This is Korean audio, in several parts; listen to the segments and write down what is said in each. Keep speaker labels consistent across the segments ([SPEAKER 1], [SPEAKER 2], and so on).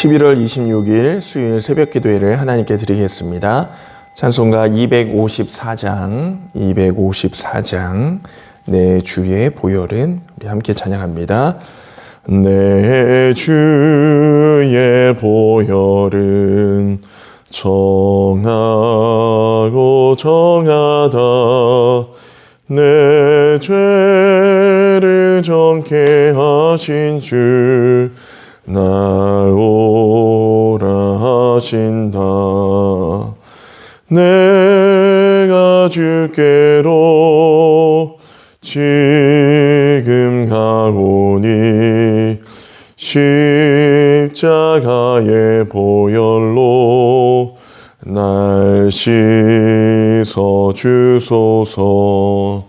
[SPEAKER 1] 11월 26일 수요일 새벽 기도회를 하나님께 드리겠습니다. 찬송가 254장 내 주의 보혈은 우리 함께 찬양합니다. 내 주의 보혈은 정하고 정하다 내 죄를 정케 하신 주 나오라 하신다. 내가 주께로 지금 가오니 십자가의 보혈로 날 씻어 주소서.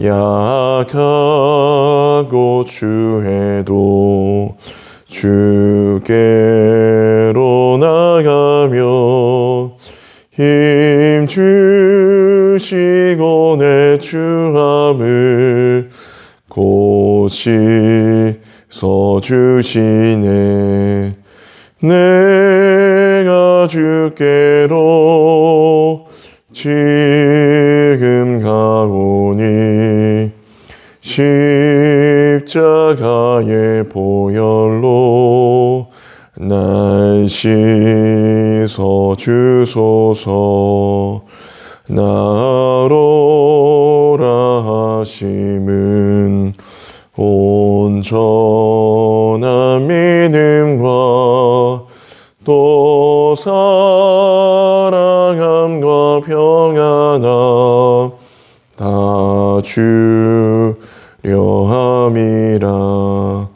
[SPEAKER 1] 약하고 추해도 주께로 나가며 힘 주시고 내 추함을 곧 씻어 주시네. 내가 주께로 지금 가오니 십자가의 보혈로 날 씻어 주소서. 나로라 하심은 온전한 믿음과 또 사랑함과 평안함 다 주려 함이라.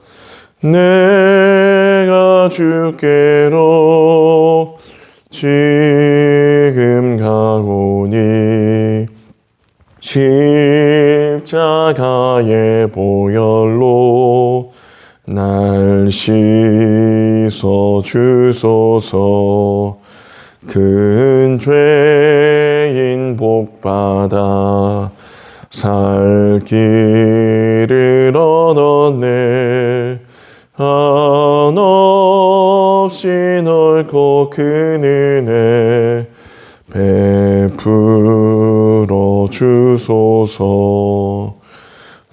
[SPEAKER 1] 내가 주께로 지금 가오니 십자가의 보혈로 날 씻어 주소서. 큰 죄인 복받아 살 길을 얻었네. 한없이 넓고 큰 은혜 베풀어 주소서.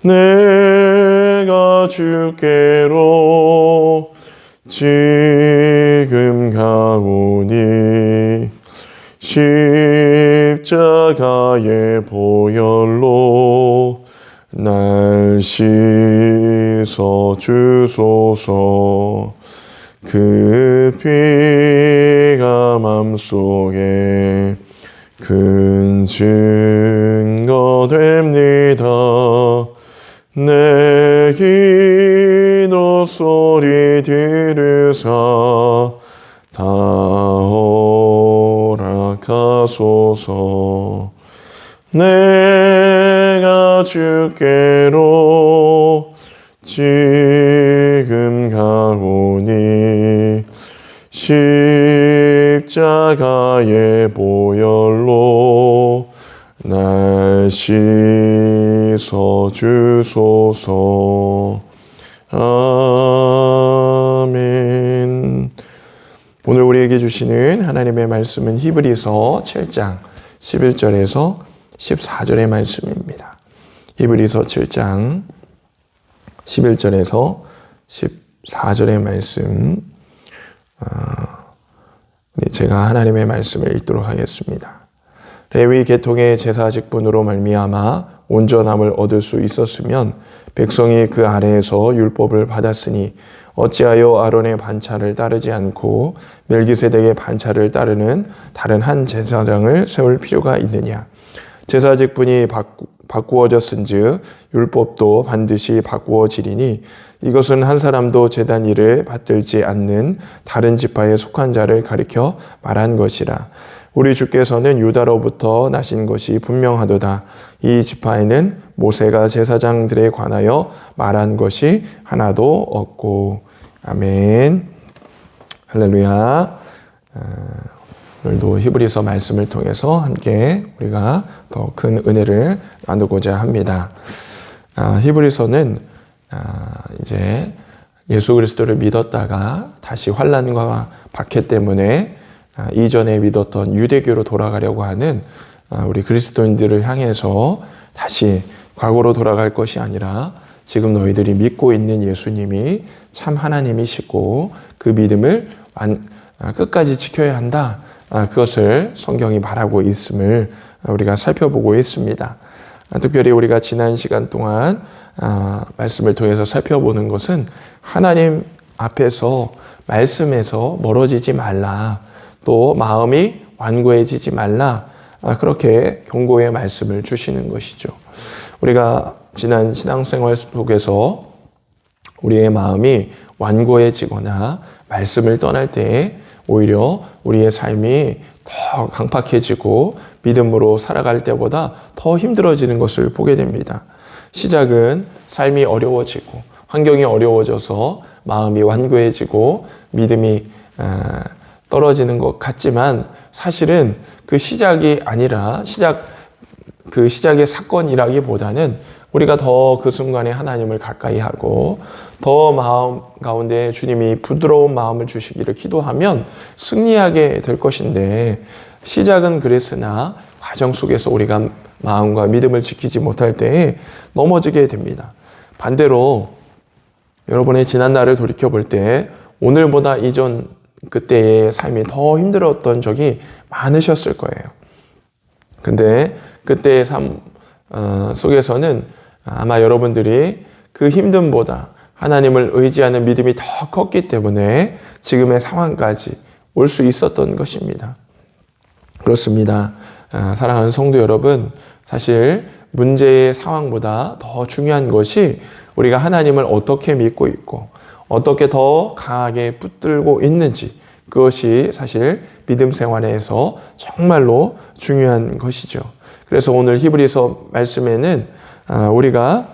[SPEAKER 1] 내가 주께로 지금 가오니 십자가의 보혈로 날 씻어 주소서. 그 피가 맘속에 큰 증거 됩니다. 내 기도 소리 들으사 다 허락하소서. 내가 주께로 지금 가오니 십자가의 보혈로 날 씻어 주소서. 아멘. 오늘 우리에게 주시는 하나님의 말씀은 히브리서 7장 11절에서 14절의 말씀입니다. 히브리서 7장 11절에서 14절의 말씀, 제가 하나님의 말씀을 읽도록 하겠습니다. 레위 계통의 제사 직분으로 말미암아 온전함을 얻을 수 있었으면 백성이 그 아래에서 율법을 받았으니 어찌하여 아론의 반차를 따르지 않고 멜기세덱의 반차를 따르는 다른 한 제사장을 세울 필요가 있느냐. 제사 직분이 바꾸어졌은즉 율법도 반드시 바꾸어지리니 이것은 한 사람도 제단 일을 받들지 않는 다른 지파에 속한 자를 가리켜 말한 것이라. 우리 주께서는 유다로부터 나신 것이 분명하도다. 이 지파에는 모세가 제사장들에 관하여 말한 것이 하나도 없고. 아멘. 할렐루야. 오늘도 히브리서 말씀을 통해서 함께 우리가 더 큰 은혜를 나누고자 합니다. 히브리서는 이제 예수 그리스도를 믿었다가 다시 환난과 박해 때문에 이전에 믿었던 유대교로 돌아가려고 하는 우리 그리스도인들을 향해서 다시 과거로 돌아갈 것이 아니라 지금 너희들이 믿고 있는 예수님이 참 하나님이시고 그 믿음을 끝까지 지켜야 한다. 그것을 성경이 말하고 있음을 우리가 살펴보고 있습니다. 특별히 우리가 지난 시간 동안 말씀을 통해서 살펴보는 것은 하나님 앞에서 말씀에서 멀어지지 말라. 또 마음이 완고해지지 말라. 그렇게 경고의 말씀을 주시는 것이죠. 우리가 지난 신앙생활 속에서 우리의 마음이 완고해지거나 말씀을 떠날 때 오히려 우리의 삶이 더 강팍해지고 믿음으로 살아갈 때보다 더 힘들어지는 것을 보게 됩니다. 시작은 삶이 어려워지고 환경이 어려워져서 마음이 완고해지고 믿음이 떨어지는 것 같지만 사실은 그 시작이 아니라 그 시작의 사건이라기보다는 우리가 더 그 순간에 하나님을 가까이 하고 더 마음 가운데 주님이 부드러운 마음을 주시기를 기도하면 승리하게 될 것인데 시작은 그랬으나 과정 속에서 우리가 마음과 믿음을 지키지 못할 때에 넘어지게 됩니다. 반대로 여러분의 지난 날을 돌이켜 볼 때 오늘보다 이전 그때의 삶이 더 힘들었던 적이 많으셨을 거예요. 근데 그때의 삶 속에서는 아마 여러분들이 그 힘듦보다 하나님을 의지하는 믿음이 더 컸기 때문에 지금의 상황까지 올 수 있었던 것입니다. 그렇습니다. 사랑하는 성도 여러분, 사실 문제의 상황보다 더 중요한 것이 우리가 하나님을 어떻게 믿고 있고 어떻게 더 강하게 붙들고 있는지, 그것이 사실 믿음 생활에서 정말로 중요한 것이죠. 그래서 오늘 히브리서 말씀에는 우리가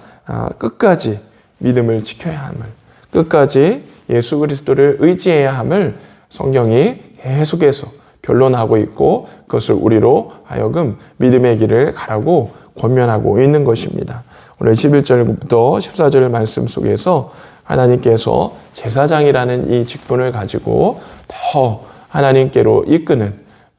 [SPEAKER 1] 끝까지 믿음을 지켜야 함을, 끝까지 예수 그리스도를 의지해야 함을 성경이 계속해서 변론하고 있고 그것을 우리로 하여금 믿음의 길을 가라고 권면하고 있는 것입니다. 오늘 11절부터 14절 말씀 속에서 하나님께서 제사장이라는 이 직분을 가지고 더 하나님께로 이끄는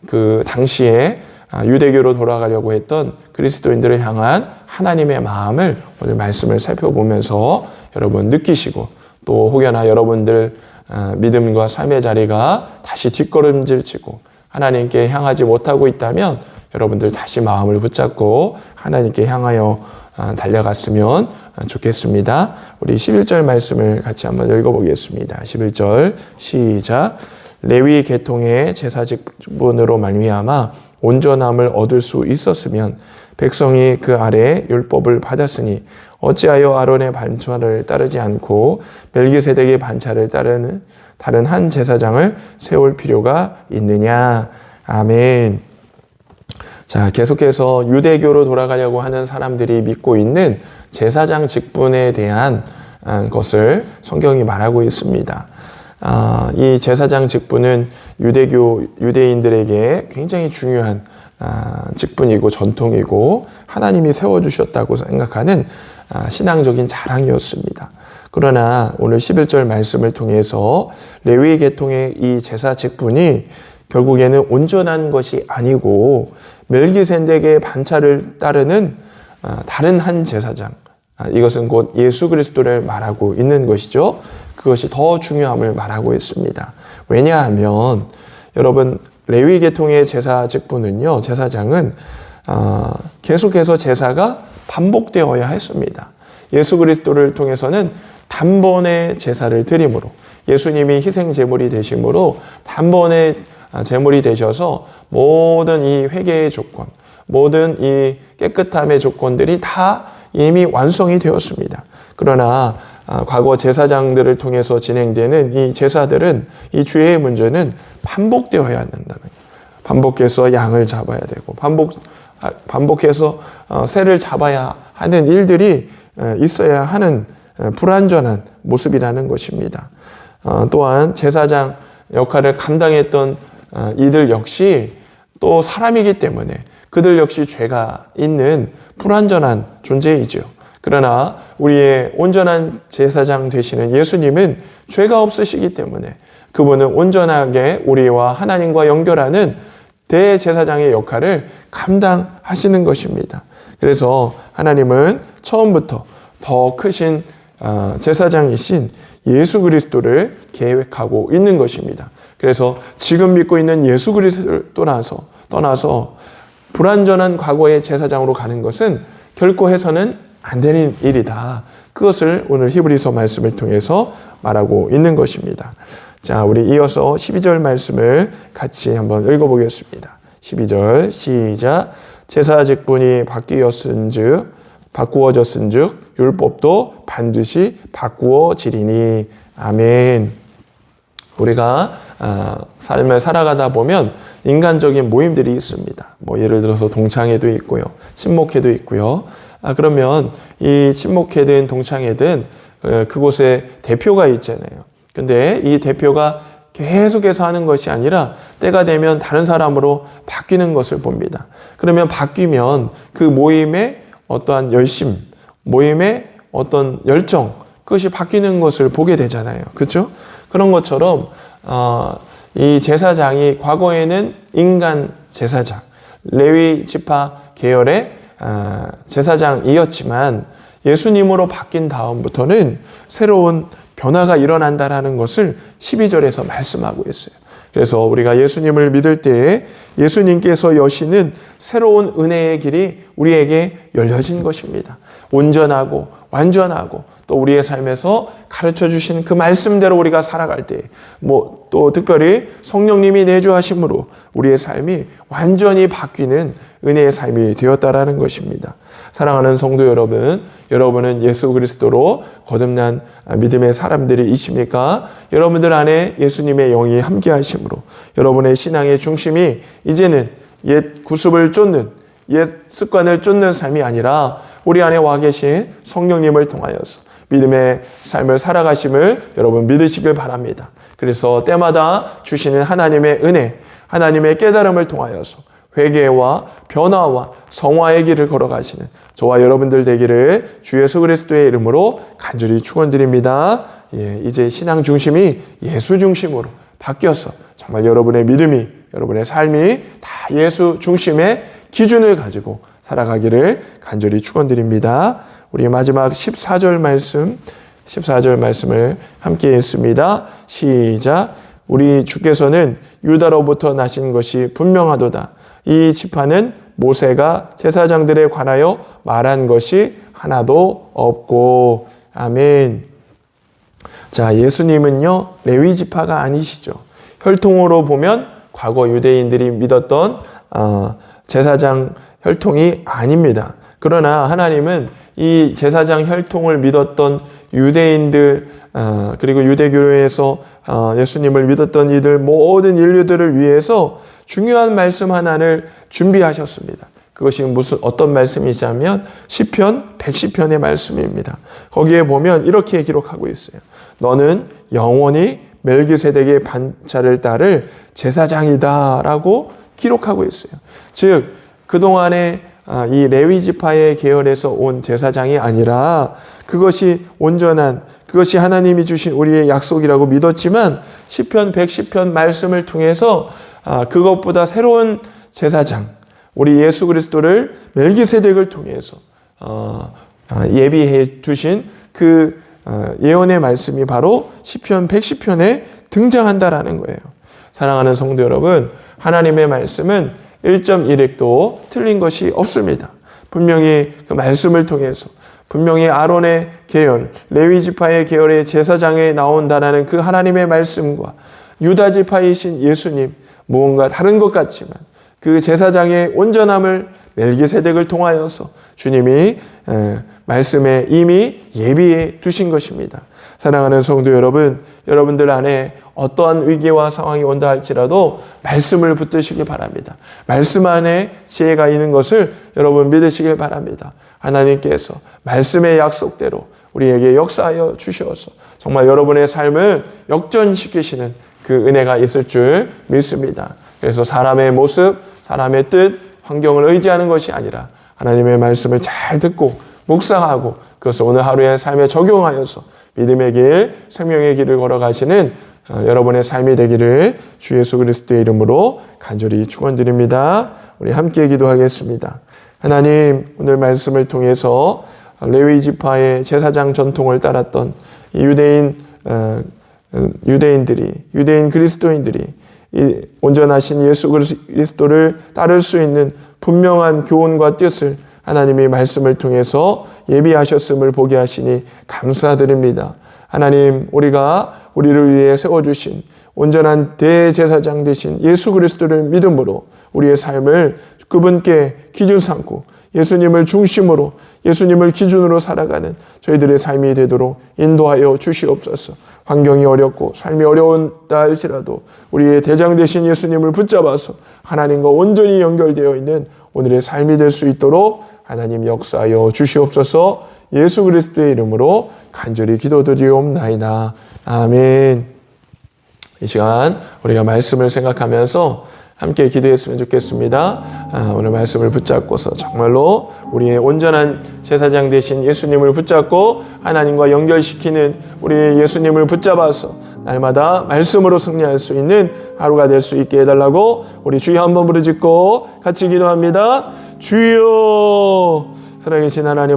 [SPEAKER 1] 그 당시에 유대교로 돌아가려고 했던 그리스도인들을 향한 하나님의 마음을 오늘 말씀을 살펴보면서 여러분 느끼시고 또 혹여나 여러분들 믿음과 삶의 자리가 다시 뒷걸음질 치고 하나님께 향하지 못하고 있다면 여러분들 다시 마음을 붙잡고 하나님께 향하여 달려갔으면 좋겠습니다. 우리 11절 말씀을 같이 한번 읽어보겠습니다. 11절 시작. 레위 계통의 제사 직분으로 말미암아 온전함을 얻을 수 있었으면 백성이 그 아래에 율법을 받았으니 어찌하여 아론의 반차를 따르지 않고 멜기세덱의 반차를 따르는 다른 한 제사장을 세울 필요가 있느냐. 아멘. 자, 계속해서 유대교로 돌아가려고 하는 사람들이 믿고 있는 제사장 직분에 대한 것을 성경이 말하고 있습니다. 이 제사장 직분은 유대인들에게 굉장히 중요한 직분이고 전통이고 하나님이 세워주셨다고 생각하는 신앙적인 자랑이었습니다. 그러나 오늘 11절 말씀을 통해서 레위 계통의 이 제사 직분이 결국에는 온전한 것이 아니고 멜기세덱의 반차를 따르는 다른 한 제사장, 이것은 곧 예수 그리스도를 말하고 있는 것이죠. 그것이 더 중요함을 말하고 있습니다. 왜냐하면 여러분 레위 계통의 제사 직분은요, 제사장은 계속해서 제사가 반복되어야 했습니다. 예수 그리스도를 통해서는 단번에 제사를 드림으로 예수님이 희생 제물이 되심으로 단번에 제물이 되셔서 모든 이 회개의 조건, 모든 이 깨끗함의 조건들이 다 이미 완성이 되었습니다. 그러나 과거 제사장들을 통해서 진행되는 이 제사들은 이 죄의 문제는 반복되어야 한다는 거예요. 반복해서 양을 잡아야 되고 반복해서 새를 잡아야 하는 일들이 있어야 하는 불완전한 모습이라는 것입니다. 또한 제사장 역할을 감당했던 이들 역시 또 사람이기 때문에 그들 역시 죄가 있는 불완전한 존재이죠. 그러나 우리의 온전한 제사장 되시는 예수님은 죄가 없으시기 때문에 그분은 온전하게 우리와 하나님과 연결하는 대제사장의 역할을 감당하시는 것입니다. 그래서 하나님은 처음부터 더 크신 제사장이신 예수 그리스도를 계획하고 있는 것입니다. 그래서 지금 믿고 있는 예수 그리스도를 떠나서 불완전한 과거의 제사장으로 가는 것은 결코 해서는 안 되는 일이다. 그것을 오늘 히브리서 말씀을 통해서 말하고 있는 것입니다. 자, 우리 이어서 12절 말씀을 같이 한번 읽어보겠습니다. 12절 시작. 제사 직분이 바꾸어졌은즉 율법도 반드시 바꾸어지리니. 아멘. 우리가 삶을 살아가다 보면 인간적인 모임들이 있습니다. 예를 들어서 동창회도 있고요, 친목회도 있고요. 그러면 이 친목회든 동창회든 그곳에 대표가 있잖아요. 근데 이 대표가 계속해서 하는 것이 아니라 때가 되면 다른 사람으로 바뀌는 것을 봅니다. 그러면 바뀌면 그 모임의 어떠한 열심, 모임의 어떤 열정, 그것이 바뀌는 것을 보게 되잖아요. 그렇죠? 그런 것처럼 이 제사장이 과거에는 인간 제사장, 레위 지파 계열의 제사장이었지만 예수님으로 바뀐 다음부터는 새로운 변화가 일어난다라는 것을 12절에서 말씀하고 있어요. 그래서 우리가 예수님을 믿을 때에 예수님께서 여시는 새로운 은혜의 길이 우리에게 열려진 것입니다. 온전하고 완전하고 또 우리의 삶에서 가르쳐 주신 그 말씀대로 우리가 살아갈 때, 또 특별히 성령님이 내주하심으로 우리의 삶이 완전히 바뀌는 은혜의 삶이 되었다라는 것입니다. 사랑하는 성도 여러분, 여러분은 예수 그리스도로 거듭난 믿음의 사람들이십니까? 여러분들 안에 예수님의 영이 함께 하심으로 여러분의 신앙의 중심이 이제는 옛 구습을 쫓는, 옛 습관을 쫓는 삶이 아니라 우리 안에 와 계신 성령님을 통하여서 믿음의 삶을 살아가심을 여러분 믿으시길 바랍니다. 그래서 때마다 주시는 하나님의 은혜, 하나님의 깨달음을 통하여서 회개와 변화와 성화의 길을 걸어가시는 저와 여러분들 되기를 주 예수 그리스도의 이름으로 간절히 축원드립니다. 이제 신앙 중심이 예수 중심으로 바뀌어서 정말 여러분의 믿음이, 여러분의 삶이 다 예수 중심의 기준을 가지고 살아가기를 간절히 축원드립니다. 우리 마지막 14절 말씀을 함께 했습니다. 시작. 우리 주께서는 유다로부터 나신 것이 분명하도다. 이 지파는 모세가 제사장들에 관하여 말한 것이 하나도 없고. 아멘. 자, 예수님은요, 레위 지파가 아니시죠. 혈통으로 보면 과거 유대인들이 믿었던 제사장 혈통이 아닙니다. 그러나 하나님은 이 제사장 혈통을 믿었던 유대인들, 그리고 유대교회에서 예수님을 믿었던 이들 모든 인류들을 위해서 중요한 말씀 하나를 준비하셨습니다. 그것이 어떤 말씀이냐면 시편 110편의 말씀입니다. 거기에 보면 이렇게 기록하고 있어요. 너는 영원히 멜기세덱의 반차를 따를 제사장이다 라고 기록하고 있어요. 즉 그동안에 이 레위 지파의 계열에서 온 제사장이 아니라 그것이 온전한, 그것이 하나님이 주신 우리의 약속이라고 믿었지만 시편 110편 말씀을 통해서 그것보다 새로운 제사장, 우리 예수 그리스도를 멜기세덱을 통해서 예비해 두신 그 예언의 말씀이 바로 시편 110편에 등장한다라는 거예요. 사랑하는 성도 여러분, 하나님의 말씀은 1.1획도 틀린 것이 없습니다. 분명히 그 말씀을 통해서 분명히 아론의 계열, 레위 지파의 계열의 제사장에 나온다라는 그 하나님의 말씀과 유다 지파이신 예수님, 무언가 다른 것 같지만 그 제사장의 온전함을 멜기세덱을 통하여서 주님이 말씀에 이미 예비해 두신 것입니다. 사랑하는 성도 여러분, 여러분들 안에 어떠한 위기와 상황이 온다 할지라도 말씀을 붙드시기 바랍니다. 말씀 안에 지혜가 있는 것을 여러분 믿으시길 바랍니다. 하나님께서 말씀의 약속대로 우리에게 역사하여 주셔서 정말 여러분의 삶을 역전시키시는 그 은혜가 있을 줄 믿습니다. 그래서 사람의 모습, 사람의 뜻, 환경을 의지하는 것이 아니라 하나님의 말씀을 잘 듣고 묵상하고 그것을 오늘 하루의 삶에 적용하여서 믿음의 길, 생명의 길을 걸어가시는 여러분의 삶이 되기를 주 예수 그리스도의 이름으로 간절히 축원드립니다. 우리 함께 기도하겠습니다. 하나님, 오늘 말씀을 통해서 레위 지파의 제사장 전통을 따랐던 이 유대인 그리스도인들이 이 온전하신 예수 그리스도를 따를 수 있는 분명한 교훈과 뜻을 하나님이 말씀을 통해서 예비하셨음을 보게 하시니 감사드립니다. 하나님, 우리가 우리를 위해 세워주신 온전한 대제사장 되신 예수 그리스도를 믿음으로 우리의 삶을 그분께 기준 삼고 예수님을 중심으로 예수님을 기준으로 살아가는 저희들의 삶이 되도록 인도하여 주시옵소서. 환경이 어렵고 삶이 어려운다 할지라도 우리의 대장 되신 예수님을 붙잡아서 하나님과 온전히 연결되어 있는 오늘의 삶이 될 수 있도록 하나님 역사하여 주시옵소서. 예수 그리스도의 이름으로 간절히 기도드리옵나이다. 아멘. 이 시간 우리가 말씀을 생각하면서 함께 기도했으면 좋겠습니다. 오늘 말씀을 붙잡고서 정말로 우리의 온전한 제사장 되신 예수님을 붙잡고 하나님과 연결시키는 우리 예수님을 붙잡아서 날마다 말씀으로 승리할 수 있는 하루가 될 수 있게 해달라고 우리 주여 한번 부르짖고 같이 기도합니다. 주여, 살아계신 하나님